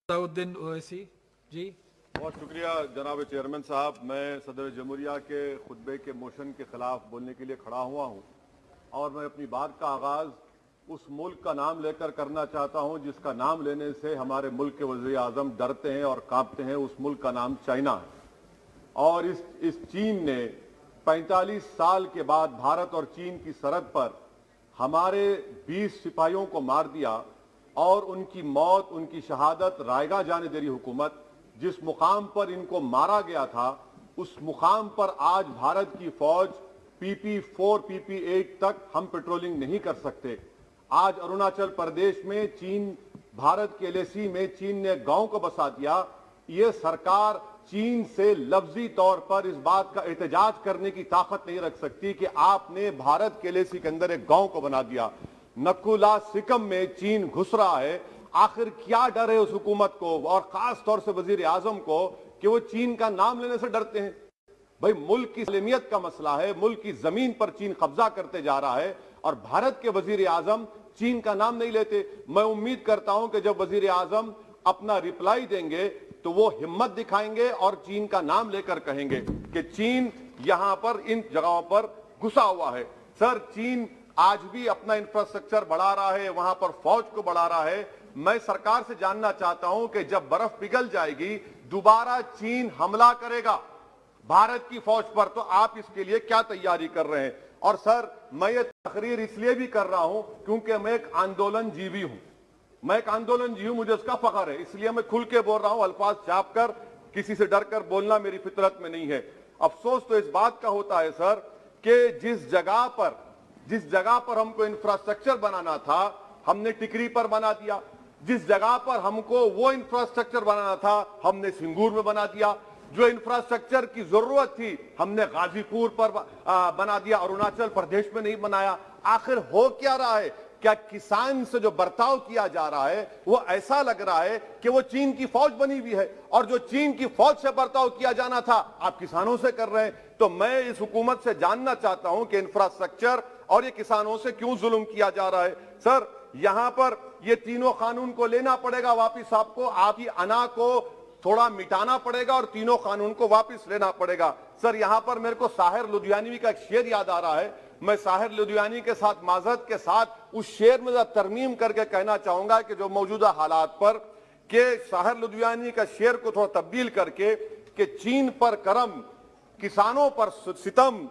सलाउद्दीन ओवैसी जी। बहुत शुक्रिया जनाब चेयरमैन साहब। मैं सदर जमहूरिया के खुतबे के मोशन के खिलाफ बोलने के लिए खड़ा हुआ हूं और मैं अपनी बात का आगाज उस मुल्क का नाम लेकर करना चाहता हूं जिसका नाम लेने से हमारे मुल्क के वज़ीर आज़म डरते हैं और कांपते हैं। उस मुल्क का नाम चाइना है और इस चीन ने 45 साल के बाद भारत और चीन की सरहद पर हमारे 20 सिपाहियों को मार दिया और उनकी मौत, उनकी शहादत रायगा जाने दे रही हुकूमत। जिस मुकाम पर इनको मारा गया था उस मुकाम पर आज भारत की फौज PP4 PP8 तक हम पेट्रोलिंग नहीं कर सकते। आज अरुणाचल प्रदेश में चीन, भारत के LAC में चीन ने गांव को बसा दिया। ये सरकार चीन से लफ्जी तौर पर इस बात का एहतजाज करने की ताकत नहीं रख सकती कि आपने भारत के LAC के अंदर एक गांव को बना दिया। नकुला सिकम में चीन घुस रहा है। आखिर क्या डर है उस हुकूमत को और खास तौर से वजीर आजम को कि वो चीन का नाम लेने से डरते हैं? भाई, मुल्क की सलामियत का मसला है, मुल्क की जमीन पर चीन कब्जा करते जा रहा है और भारत के वजीर आजम चीन का नाम नहीं लेते। मैं उम्मीद करता हूं कि जब वजीर आजम अपना रिप्लाई देंगे तो वो हिम्मत दिखाएंगे और चीन का नाम लेकर कहेंगे कि चीन यहां पर इन जगहों पर घुसा हुआ है। सर, चीन आज भी अपना इंफ्रास्ट्रक्चर बढ़ा रहा है, वहां पर फौज को बढ़ा रहा है। मैं सरकार से जानना चाहता हूं कि जब बर्फ पिघल जाएगी दोबारा चीन हमला करेगा भारत की फौज पर, तो आप इसके लिए क्या तैयारी कर रहे हैं? और सर, मैं ये तकरीर इसलिए भी कर रहा हूं क्योंकि मैं एक आंदोलन जीवी हूं। मैं एक आंदोलन जीवी हूं, मुझे उसका फख्र है, इसलिए मैं खुल के बोल रहा हूं। अल्फाज छाप कर, किसी से डर कर बोलना मेरी फितरत में नहीं है। अफसोस तो इस बात का होता है सर कि जिस जगह पर हमको इंफ्रास्ट्रक्चर बनाना था हमने टिकरी पर बना दिया। जिस जगह पर हमको वो इंफ्रास्ट्रक्चर बनाना था हमने सिंगूर में बना दिया। जो इंफ्रास्ट्रक्चर की जरूरत थी हमने गाजीपुर पर बना दिया, अरुणाचल प्रदेश में नहीं बनाया। आखिर हो क्या रहा है? क्या किसान से जो बर्ताव किया जा रहा है वो ऐसा लग रहा है कि वो चीन की फौज बनी हुई है और जो चीन की फौज से बर्ताव किया जाना था आप किसानों से कर रहे हैं? तो मैं इस हुकूमत से जानना चाहता हूं कि इंफ्रास्ट्रक्चर और ये किसानों से क्यों जुल्म किया जा रहा है? सर, यहां पर ये तीनों कानून को लेना पड़ेगा वापिस आपको, आपकी अना को थोड़ा मिटाना पड़ेगा और तीनों कानून को वापस लेना पड़ेगा। सर, यहां पर मेरे को साहिर लुधियानवी का एक शेर याद आ रहा है। मैं साहिर लुधियानवी के साथ माजरत के साथ उस शेर में तरमीम करके कहना चाहूंगा कि जो मौजूदा हालात पर के साहिर लुधियानवी का शेर को थोड़ा तब्दील करके कि चीन पर करम, किसानों पर सितम,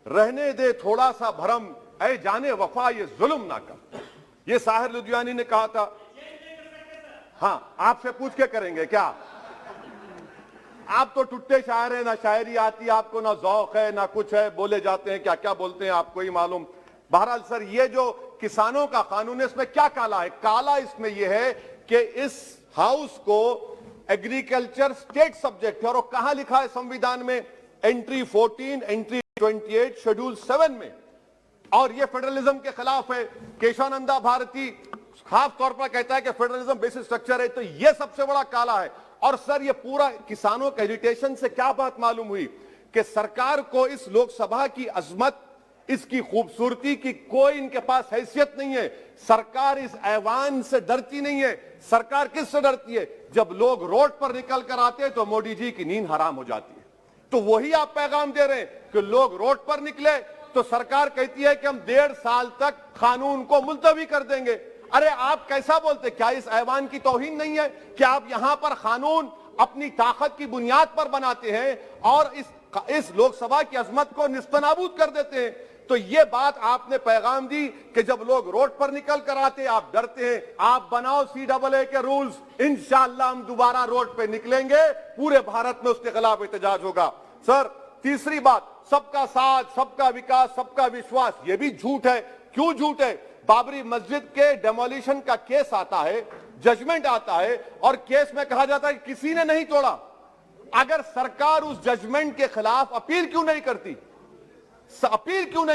रहने दे थोड़ा सा भरम, ऐ जाने वफा ये जुल्म ना कर। ये साहिर लुधियानवी ने कहा था। हाँ, आपसे पूछ के करेंगे क्या? आप तो टुट्टे शायर हैं, ना शायरी आती है आपको, ना जौक है, ना कुछ है, बोले जाते हैं क्या क्या बोलते हैं आपको ही मालूम। बहरहाल सर, ये जो किसानों का कानून है इसमें क्या काला है? काला इसमें यह है कि इस हाउस को एग्रीकल्चर स्टेट सब्जेक्ट है और कहां लिखा है संविधान में? एंट्री 14, एंट्री 28, शेड्यूल 7 में। और यह फेडरलिज्म के खिलाफ है। केशवानंदा भारती खास तौर पर कहता है कि फेडरलिज्म बेसिक स्ट्रक्चर है। तो यह सबसे बड़ा काला है। और सर, यह पूरा किसानों के एजिटेशन से क्या बात मालूम हुई कि सरकार को इस लोकसभा की अजमत, इसकी खूबसूरती की कोई इनके पास हैसियत नहीं है। सरकार इस ऐवान से डरती नहीं है। सरकार किससे डरती है? जब लोग रोड पर निकल कर आते हैं तो मोदी जी की नींद हराम हो जाती है। तो वही आप पैगाम दे रहे हैं कि लोग रोड पर निकले तो सरकार कहती है कि हम 1.5 साल तक कानून को मुलतवी कर देंगे। अरे आप कैसा बोलते? क्या इस ऐवान की तौहीन नहीं है कि आप यहां पर कानून अपनी ताकत की बुनियाद पर बनाते हैं और इस लोकसभा की अजमत को निस्तनाबूद कर देते हैं? तो यह बात आपने पैगाम दी कि जब लोग रोड पर निकल कर आते आप डरते हैं। आप बनाओ CAA के रूल्स, इंशाअल्लाह हम दोबारा रोड पे निकलेंगे, पूरे भारत में उसके खिलाफ एहतजाज होगा। सर, तीसरी बात, सबका साथ, सबका विकास, सबका विश्वास, यह भी झूठ है। क्यों झूठ है? बाबरी मस्जिद के डेमोलिशन का केस आता है, जजमेंट आता है और केस में कहा जाता है कि किसी ने नहीं तोड़ा। अगर सरकार उस जजमेंट के खिलाफ अपील क्यों नहीं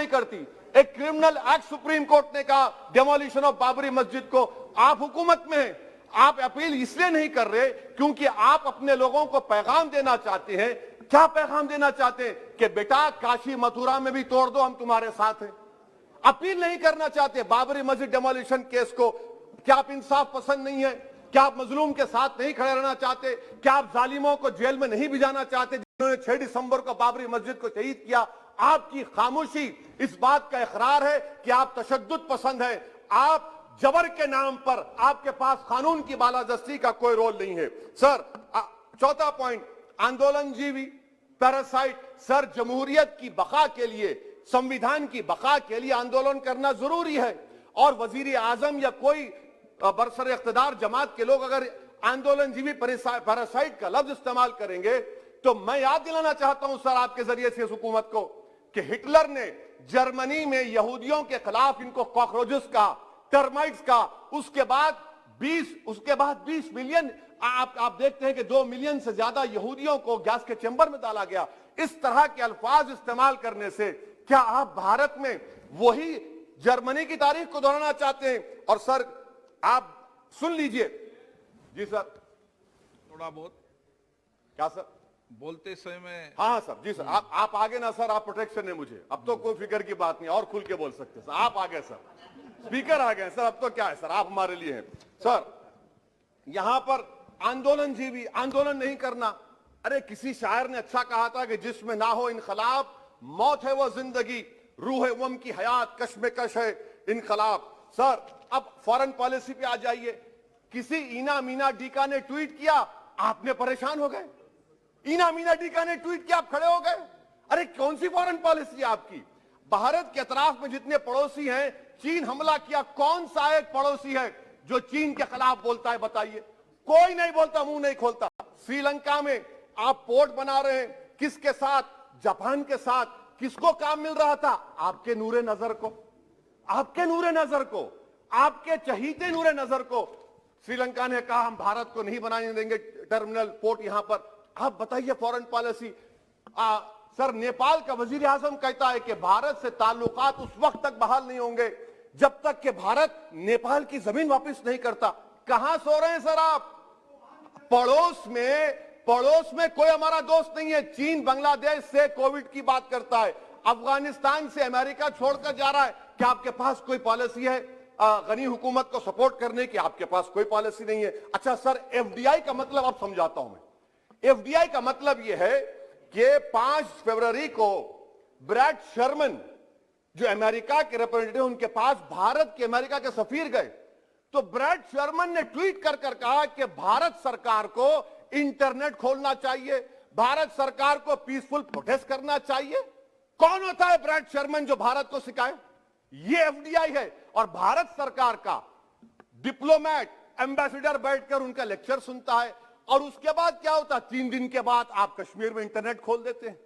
करती? एक क्रिमिनल एक्ट सुप्रीम कोर्ट ने कहा डेमोलिशन ऑफ बाबरी मस्जिद को, आप हुकूमत में हैं, आप अपील इसलिए नहीं कर रहे क्योंकि आप अपने लोगों को पैगाम देना चाहते हैं। क्या पैगाम देना चाहते हैं? कि बेटा काशी मथुरा में भी तोड़ दो, हम तुम्हारे साथ हैं। अपील नहीं करना चाहते बाबरी मस्जिद डेमोलिशन केस को। क्या आप इंसाफ पसंद नहीं है? क्या आप मजलूम के साथ नहीं खड़े रहना चाहते? क्या आप जालिमों को जेल में नहीं भिजाना चाहते जिन्होंने 6 दिसंबर को बाबरी मस्जिद को शहीद किया? आपकी खामोशी इस बात का इकरार है कि आप तशद्दुद पसंद हैं। आप जबर के नाम पर आपके पास कानून की बालादस्ती का कोई रोल नहीं है। सर, चौथा पॉइंट, आंदोलनजीवी पैरासाइट। सर, जमहूरियत की बका के लिए, संविधान की बका के लिए आंदोलन करना जरूरी है। और वजीर आजम या कोई बरसर इख्तिदार जमात के लोग अगर आंदोलनजीवी पैरासाइट का लफ्ज इस्तेमाल करेंगे तो मैं याद दिलाना चाहता हूं सर आपके जरिए से इस हुकूमत को कि हिटलर ने जर्मनी में यहूदियों के खिलाफ इनको कॉकरोचेस का, टर्माइट्स का, उसके बाद 20 मिलियन, आप देखते हैं कि 2 मिलियन से ज्यादा यहूदियों को गैस के चेंबर में डाला गया। इस तरह के अल्फाज इस्तेमाल करने से क्या आप भारत में वही जर्मनी की तारीख को दोहराना चाहते हैं? और सर आप सुन लीजिए। जी सर, थोड़ा बहुत क्या सर बोलते समय में। हाँ सर, जी सर, आप आगे ना सर, आप प्रोटेक्शन है मुझे, अब तो कोई फिक्र की बात नहीं, और खुल के बोल सकते सर। आप आ गए सर, स्पीकर आ गए सर, अब तो क्या है सर, आप हमारे लिए हैं। सर, यहां पर आंदोलनजीवी आंदोलन नहीं करना। अरे किसी शायर ने अच्छा कहा था कि जिसमें ना हो इनकलाब, मौत है वो जिंदगी, रूह है वम की हयात, कश्मकश है इनकलाब। सर, अब फॉरेन पॉलिसी पे आ जाइए। किसी इना मीना डीका ने ट्वीट किया, आपने परेशान हो गए। इना मीना डीका ने ट्वीट किया, आप खड़े हो गए। अरे कौन सी फॉरेन पॉलिसी है आपकी? भारत के अतराफ में जितने पड़ोसी हैं, चीन हमला किया, कौन सा एक पड़ोसी है जो चीन के खिलाफ बोलता है? बताइए। कोई नहीं बोलता, मुंह नहीं खोलता। श्रीलंका में आप पोर्ट बना रहे हैं, किसके साथ? जापान के साथ। किसको काम मिल रहा था? आपके नूरे नजर को, आपके नूरे नजर को, आपके चहीते नूरे नजर को। श्रीलंका ने कहा हम भारत को नहीं बनाने देंगे टर्मिनल पोर्ट यहां पर। आप बताइए फॉरेन पॉलिसी। सर, नेपाल का वजीर आजम कहता है कि भारत से ताल्लुकात उस वक्त तक बहाल नहीं होंगे जब तक कि भारत नेपाल की जमीन वापस नहीं करता। कहां सो रहे हैं सर आप? पड़ोस में कोई हमारा दोस्त नहीं है। चीन बांग्लादेश से कोविड की बात करता है, अफगानिस्तान से अमेरिका छोड़कर जा रहा है। क्या आपके पास कोई पॉलिसी है गनी हुकूमत को सपोर्ट करने की? आपके पास कोई पॉलिसी नहीं है। अच्छा सर, एफडीआई का मतलब अब समझाता हूं मैं। एफडीआई का मतलब यह है कि 5 फरवरी को ब्रैड शर्मन जो अमेरिका के रिप्रेजेंटेटिव, उनके पास भारत के अमेरिका के सफीर गए, तो ब्रैड शर्मन ने ट्वीट कर कहा कि भारत सरकार को इंटरनेट खोलना चाहिए, भारत सरकार को पीसफुल प्रोटेस्ट करना चाहिए। कौन होता है ब्रैड शर्मन जो भारत को सिखाए? ये एफडीआई है। और भारत सरकार का डिप्लोमेट, एम्बेसडर बैठकर उनका लेक्चर सुनता है, और उसके बाद क्या होता है? 3 दिन के बाद आप कश्मीर में इंटरनेट खोल देते हैं।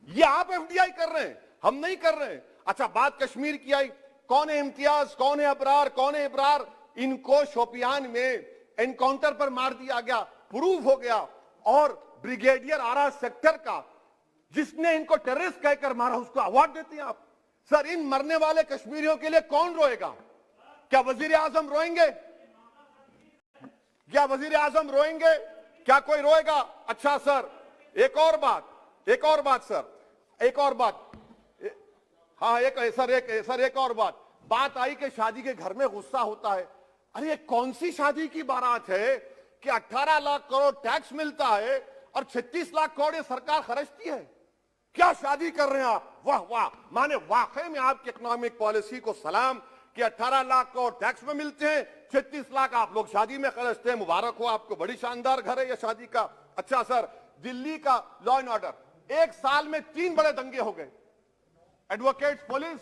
ये आप एफडीआई कर रहे हैं, हम नहीं कर रहे हैं। अच्छा, बात कश्मीर की आई। कौन है इम्तियाज, कौन है अबरार, कौन है इब्रार? इनको शोपियान में एनकाउंटर पर मार दिया गया, प्रूव हो गया। और ब्रिगेडियर आरा सेक्टर का जिसने इनको टेररिस्ट कहकर मारा, उसको अवार्ड देते हैं आप। सर, इन मरने वाले कश्मीरियों के लिए कौन रोएगा? क्या वजीर आजम रोएंगे? क्या वजीर आजम रोएंगे? क्या कोई रोएगा? अच्छा सर, एक और बात सर, एक और बात। हाँ, एक और बात आई कि शादी के घर में गुस्सा होता है। अरे ये कौन सी शादी की बारात है कि 18 लाख करोड़ टैक्स मिलता है और 36 लाख करोड़ ये सरकार खर्चती है? क्या शादी कर रहे हैं आप? वाह वाह, माने वाकई में आपकी इकोनॉमिक पॉलिसी को सलाम कि 18 लाख करोड़ टैक्स में मिलते हैं, 36 लाख आप लोग शादी में खर्चते हैं। मुबारक हो आपको, बड़ी शानदार घर है ये शादी का। अच्छा सर, दिल्ली का लॉ एंड ऑर्डर, 1 साल में 3 बड़े दंगे हो गए। एडवोकेट्स पुलिस,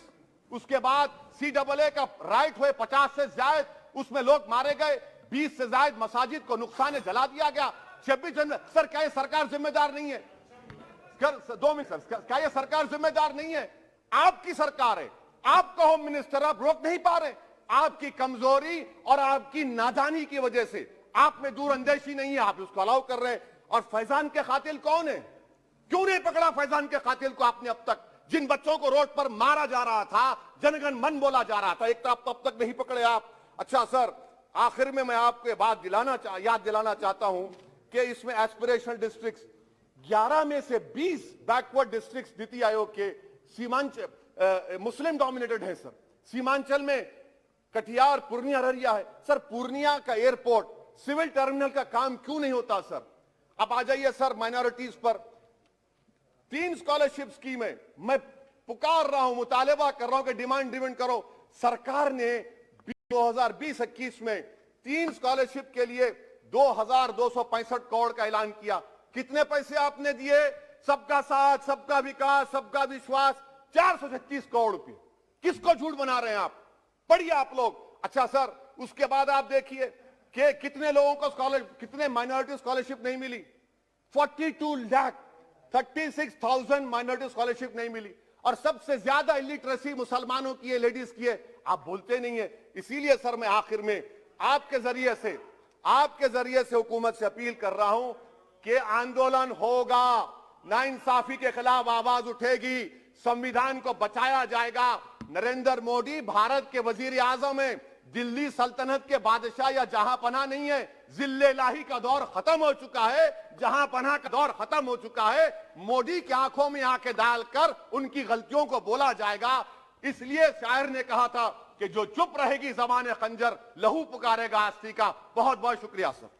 उसके बाद CAA का राइट हुए 50 से ज्यादा, उसमें लोग मारे गए। 20 से ज्यादा मसाजिद को नुकसान जला दिया गया। 26 जनवरी। सर, क्या ये सरकार जिम्मेदार नहीं है? 2 मिनट सर, क्या ये सरकार जिम्मेदार नहीं है? आपकी सरकार है, आपका होम मिनिस्टर, आप रोक नहीं पा रहे। आपकी कमजोरी और आपकी नादानी की वजह से, आप में दूरअंदेशी नहीं है, आप उसको अलाउ कर रहे हैं। और फैजान के कातिल कौन है? क्यों नहीं पकड़ा फैजान के कातिल को आपने अब तक? जिन बच्चों को रोड पर मारा जा रहा था, जनगण मन बोला जा रहा था, एक तरफ तब तक नहीं पकड़े आप। अच्छा सर, आखिर में मैं आपको याद दिलाना चाहता हूं कि इसमें एस्पिरेशनल डिस्ट्रिक्ट्स 11 में से 20 बैकवर्ड डिस्ट्रिक्ट्स नीति आयोग के सीमांचल मुस्लिम डोमिनेटेड है सर। सीमांचल में कटिहार, पूर्णिया, अररिया है। सर, पूर्णिया का एयरपोर्ट सिविल टर्मिनल का काम क्यों नहीं होता सर? अब आ जाइए सर माइनॉरिटीज पर। 3 स्कॉलरशिप स्कीम है, मैं पुकार रहा हूं, मुतालबा कर रहा हूं कि डिमांड करो। सरकार ने 2020-21 में 3 स्कॉलरशिप के लिए 2265 करोड़ का ऐलान किया। कितने पैसे आपने दिए? सबका साथ, सबका विकास, सबका विश्वास, 436 करोड़ रुपए। किसको झूठ बना रहे हैं आप? पढ़िए आप लोग। अच्छा सर, उसके बाद आप देखिए कि कितने लोगों को कितने माइनॉरिटी स्कॉलरशिप नहीं मिली। 42 लाख 36,000 माइनॉरिटी स्कॉलरशिप नहीं मिली। और सबसे ज्यादा इलिटरेसी मुसलमानों की है, लेडीज की है। आप बोलते नहीं है। इसीलिए सर मैं आखिर में आपके जरिए से हुकूमत से अपील कर रहा हूं कि आंदोलन होगा, नाइंसाफी के खिलाफ आवाज उठेगी, संविधान को बचाया जाएगा। नरेंद्र मोदी भारत के वजीर आजम है, दिल्ली सल्तनत के बादशाह या जहांपनाह नहीं है। जिल्ले लाही का दौर खत्म हो चुका है, जहांपनाह का दौर खत्म हो चुका है। मोदी की आंखों में आंखें डालकर उनकी गलतियों को बोला जाएगा। इसलिए शायर ने कहा था कि जो चुप रहेगी ज़बान खंजर, लहू पुकारेगा आस्ती का। बहुत बहुत शुक्रिया सर।